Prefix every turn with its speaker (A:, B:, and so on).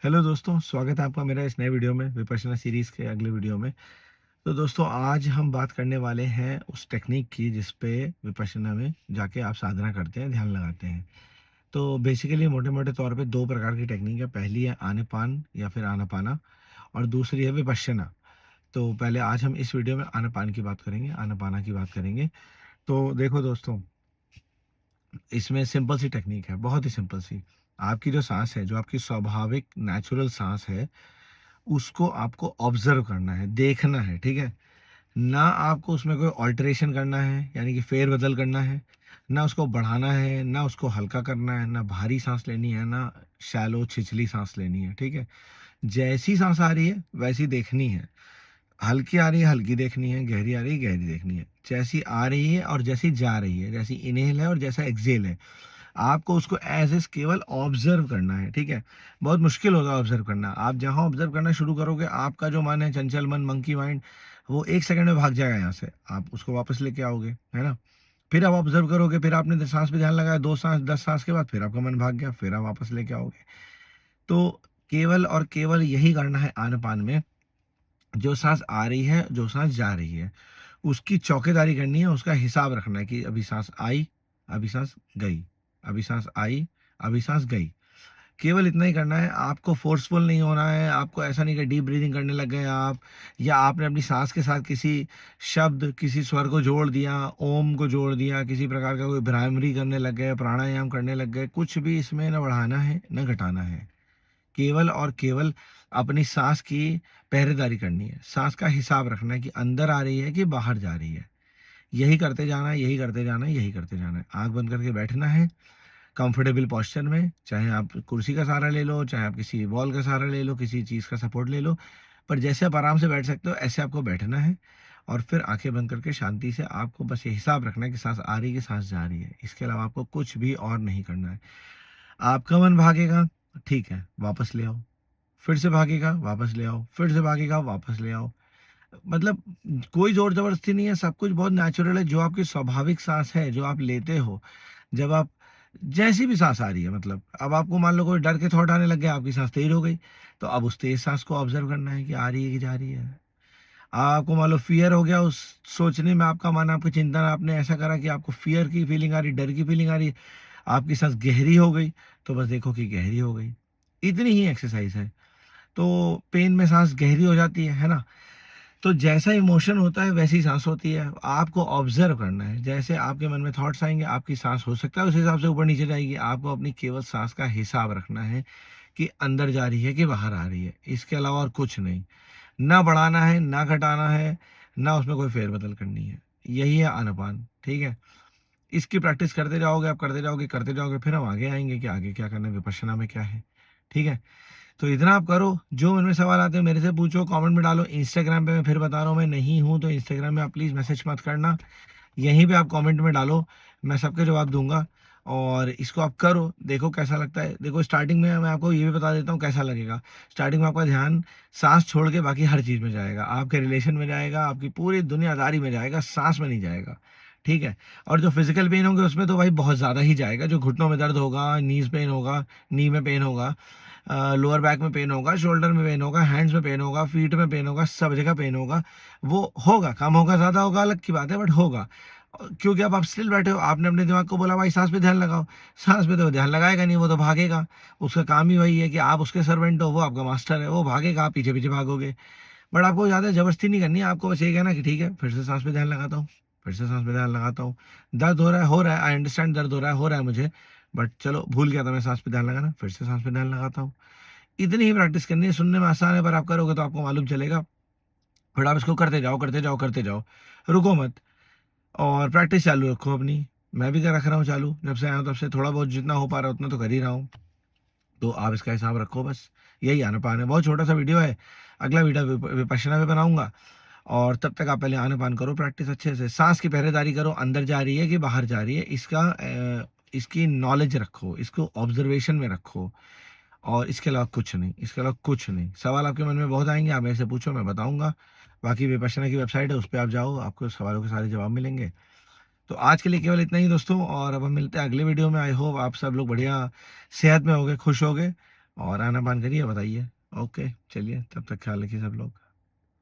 A: Hello दोस्तों, स्वागत है आपका मेरा इस नए वीडियो में, विपश्यना सीरीज़ के अगले वीडियो में। तो दोस्तों, आज हम बात करने वाले हैं उस टेक्नीक की जिस पे विपश्यना में जाके आप साधना करते हैं, ध्यान लगाते हैं। तो बेसिकली मोटे-मोटे तौर पे 2 प्रकार की टेक्नीक है। पहली है आनापान या फिर आनापाना और दूसरी है विपश्यना। तो पहले आज हम इस वीडियो में आनापान की बात करेंगे, आनापाना की बात करेंगे। तो देखो दोस्तों, इसमें सिंपल सी टेक्नीक है, बहुत ही सिंपल सी। आपकी जो साँस है, जो आपकी स्वाभाविक नेचुरल साँस है, उसको आपको ऑब्जर्व करना है, देखना है, ठीक है? ना आपको उसमें कोई ऑल्टरेशन करना है, यानी कि फेर-बदल करना है, ना उसको बढ़ाना है, ना उसको हल्का करना है, ना भारी साँस लेनी है, ना शैलो छिछली साँस लेनी है, ठीक है? जैसी साँस आ रही है, वैसी देखनी है। हल्की आ रही है, हल्की देखनी है, गहरी आ रही है, गहरी देखनी है। जैसी आ रही है और जैसी जा रही है, जैसी इन्हेल है और जैसा एक्सहेल है, आपको उसको एज़ इज़ केवल ऑब्ज़र्व करना है, ठीक है? बहुत मुश्किल होगा ऑब्ज़र्व करना। आप जहाँ ऑब्ज़र्व करना शुरू करोगे, आपका जो मन है, चंचल मन, मंकी माइंड, वो 1 सेकंड में भाग जाएगा यहाँ से। आप उसको वापस लेके आओगे, है ना? फिर आप ऑब्ज़र्व करोगे, फिर आपने साँस पे ध्यान लगाया, 2 साँस, 10 साँस के बाद फिर आपका मन भाग गया, फिर आप वापस लेके आओगे। तो केवल और केवल यही करना है आनापान में, जो साँस आ रही है, जो साँस जा रही है, उसकी चौकीदारी करनी है, उसका हिसाब रखना है कि अभी साँस आई, अभी साँस गई, अभी साँस आई, अभी साँस गई। केवल इतना ही करना है, आपको फ़ोर्सफुल नहीं होना है, आपको ऐसा नहीं कि डीप ब्रीथिंग करने लग गए आप या आपने अपनी साँस के साथ किसी शब्द, किसी स्वर को जोड़ दिया, ओम को जोड़ दिया, किसी प्रकार का कोई भ्रामरी करने लग गए, प्राणायाम करने लग गए, कुछ भी इसमें ना बढ़ाना है, ना घटाना है। केवल और केवल अपनी साँस की पहरेदारी करनी है, साँस का हिसाब रखना है कि अंदर आ रही है कि बाहर जा रही है। यही करते जाना है, यही करते जाना है, यही करते जाना है। आँख बंद करके बैठना है, कंफर्टेबल पोस्चर में, चाहे आप कुर्सी का सहारा ले लो, चाहे आप किसी वॉल का सहारा ले लो, किसी चीज़ का सपोर्ट ले लो, पर जैसे आप आराम से बैठ सकते हो, ऐसे आपको बैठना है और फिर आँखें बंद करके शांति से आपको बस ये हिसाब रखना है कि साँस आ रही है कि साँस जा रही है। इसके अलावा आपको कुछ भी और नहीं करना है। आपका मन भागेगा, ठीक है, वापस ले आओ। फिर से भागेगा, वापस ले आओ, फिर से भागेगा, वापस ले आओ। मतलब कोई ज़ोर ज़बरदस्ती नहीं है, सब कुछ बहुत नेचुरल है, जो आपकी स्वाभाविक साँस है, जो आप लेते हो, जब आप जैसी भी साँस आ रही है मतलब, अब आपको मान लो कोई डर के थॉट आने लग गए, आपकी साँस तेज़ हो गई, तो अब उस तेज़ साँस को ऑब्ज़र्व करना है कि आ रही है कि जा रही है। आपको मान लो फ़ियर हो गया उस सोचने में, आपका मन, आपकी चिंतन, आपने ऐसा करा कि आपको फ़ियर की फीलिंग आ रही, डर की फीलिंग आ रही है, आपकी साँस गहरी हो गई, तो बस देखो कि गहरी हो गई। इतनी ही एक्सरसाइज़ है। तो पेन में साँस गहरी हो जाती है ना? तो जैसा इमोशन होता है वैसी साँस होती है। आपको ऑब्ज़र्व करना है। जैसे आपके मन में थॉट्स आएँगे, आपकी साँस हो सकता है उस हिसाब से ऊपर-नीचे जाएगी। आपको अपनी केवल साँस का हिसाब रखना है कि अंदर जा रही है कि बाहर आ रही है। इसके अलावा और कुछ नहीं। ना बढ़ाना है, ना घटाना है, ना उसमें कोई फेर-बदल करनी है। यही है आनापान, ठीक है? इसकी प्रैक्टिस करते जाओगे, आप करते जाओगे, फिर हम आगे आएँगे कि आगे क्या करना है, विपश्यना में क्या है, ठीक है? तो इतना आप करो, जो मन में सवाल आते हैं मेरे से पूछो, कमेंट में डालो। इंस्टाग्राम पे मैं फिर बता रहा हूँ, मैं नहीं हूँ, तो इंस्टाग्राम में आप प्लीज़ मैसेज मत करना। यहीं पे आप कमेंट में डालो, मैं सबके जवाब दूँगा और इसको आप करो, देखो कैसा लगता है। देखो स्टार्टिंग में मैं आपको ये भी बता देता हूँ कैसा लगेगा। स्टार्टिंग में आपका ध्यान साँस छोड़ के बाकी हर चीज़ में जाएगा। आपके रिलेशन में जाएगा, आपकी पूरी दुनियादारी में जाएगा, साँस में नहीं जाएगा, ठीक है? और जो फिज़िकल पेन होंगे उसमें तो भाई बहुत ज़्यादा ही जाएगा, जो घुटनों में दर्द होगा, नीज़ पेन होगा, नी में पेन होगा, लोअर बैक में पेन होगा, शोल्डर में पेन होगा, हैंड्स में पेन होगा, फीट में पेन होगा, सब जगह पेन होगा। वो होगा, कम होगा, ज़्यादा होगा, अलग की बात है, बट होगा। क्योंकि अब आप स्टिल बैठे हो, आपने अपने दिमाग को बोला भाई साँस पे ध्यान लगाओ, साँस पे तो ध्यान लगाएगा नहीं, वो तो भागेगा। उसका काम ही वही है कि आप उसके सर्वेंट हो, वो आपका मास्टर है, वो भागेगा, आप पीछे-पीछे भागोगे। बट आपको ज़्यादा ज़बरदस्ती नहीं करनी है, आपको बस ये कहना है कि ठीक है, फिर से साँस पे ध्यान लगाता हूँ, फिर से साँस पे ध्यान लगाता हूँ। दर्द हो रहा है, आई अंडरस्टैंड दर्द हो रहा है मुझे, बट चलो भूल गया था मैं साँस पे ध्यान लगाना, फिर से साँस पे ध्यान लगाता हूँ। इतनी ही प्रैक्टिस करनी है, सुनने में आसान है पर आप करोगे तो आपको मालूम चलेगा। फिर आप इसको करते जाओ, करते जाओ, करते जाओ, रुको मत और प्रैक्टिस चालू रखो अपनी। मैं भी कर रख रहा हूँ चालू, जब से आया हूँ तब से थोड़ा बहुत जितना हो पा रहा है उतना तो कर ही रहा हूँ। तो आप इसका हिसाब रखो बस, यही आना-पान है। बहुत छोटा-सा वीडियो है, अगला वीडियो विपश्यना पे बनाऊँगा और तब तक आप पहले आना-पान करो प्रैक्टिस अच्छे से। साँस की पहरेदारी करो, अंदर जा रही है कि बाहर जा रही है, इसकी नॉलेज रखो, इसको ऑब्ज़र्वेशन में रखो। और इसके अलावा कुछ नहीं, इसके अलावा कुछ नहीं। सवाल आपके मन में बहुत आएँगे, आप मेरे से पूछो, मैं बताऊँगा। बाकी विपश्यना की वेबसाइट है, उस पे आप जाओ, आपको सवालों के सारे जवाब मिलेंगे। तो आज के लिए केवल इतना ही दोस्तों और अब हम मिलते हैं अगले वीडियो में। आई होप आप सब लोग बढ़िया सेहत में होंगे, खुश होंगे और आना पान करिए, बताइए। ओके, चलिए तब तक ख्याल रखिए सब लोग।